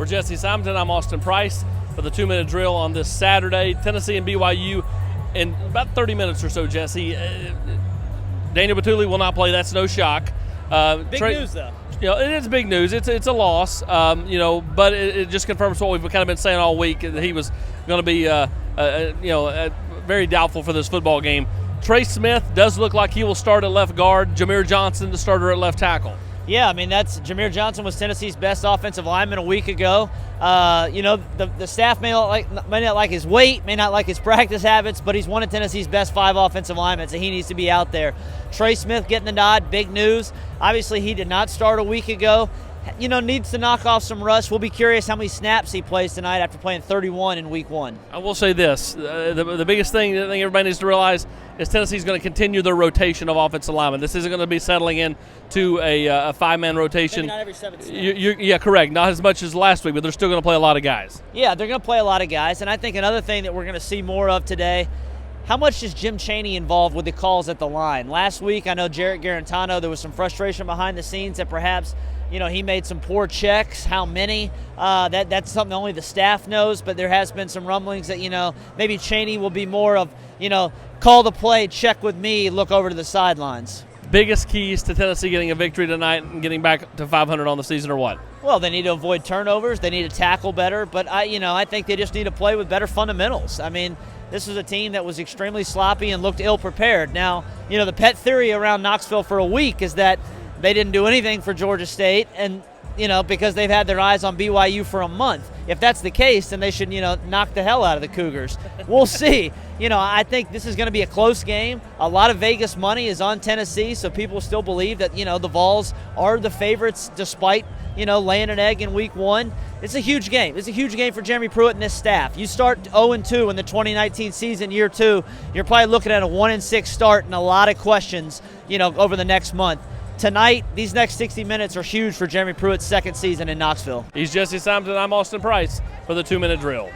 For Jesse Simonton, I'm Austin Price for the 2-minute drill on this Saturday. Tennessee and BYU in about 30 minutes or so, Jesse. Daniel Batuli will not play. That's no shock. Big news, though. It is big news. It's a loss, but it just confirms what we've kind of been saying all week, that he was going to be, very doubtful for this football game. Trey Smith does look like he will start at left guard. Jameer Johnson, the starter at left tackle. Yeah, I mean, Jameer Johnson was Tennessee's best offensive lineman a week ago. The staff may not like his weight, may not like his practice habits, but he's one of Tennessee's best 5 offensive linemen, so he needs to be out there. Trey Smith getting the nod, big news. Obviously, he did not start a week ago. Needs to knock off some rust. We'll be curious how many snaps he plays tonight after playing 31 in week 1. I will say this. The biggest thing I think everybody needs to realize is Tennessee's going to continue their rotation of offensive linemen. This isn't going to be settling in to a 5-man rotation. Maybe not every 7 snaps. Yeah, correct. Not as much as last week, but they're still going to play a lot of guys. Yeah, they're going to play a lot of guys. And I think another thing that we're going to see more of today, how much is Jim Chaney involved with the calls at the line? Last week, I know Jarrett Garantano, there was some frustration behind the scenes that perhaps he made some poor checks. How many? That's something only the staff knows, but there has been some rumblings that, maybe Chaney will be more of, call the play, check with me, look over to the sidelines. Biggest keys to Tennessee getting a victory tonight and getting back to 500 on the season are what? Well, they need to avoid turnovers. They need to tackle better. But, I think they just need to play with better fundamentals. I mean, this was a team that was extremely sloppy and looked ill-prepared. Now, the pet theory around Knoxville for a week is that they didn't do anything for Georgia State, and because they've had their eyes on BYU for a month. If that's the case, then they should knock the hell out of the Cougars. We'll see. I think this is going to be a close game. A lot of Vegas money is on Tennessee, so people still believe that the Vols are the favorites despite laying an egg in week 1. It's a huge game. It's a huge game for Jeremy Pruitt and his staff. You start 0-2 in the 2019 season, year 2. You're probably looking at a 1-6 start and a lot of questions over the next month. Tonight, these next 60 minutes are huge for Jeremy Pruitt's second season in Knoxville. He's Jesse Simonton. I'm Austin Price for the 2-minute drill.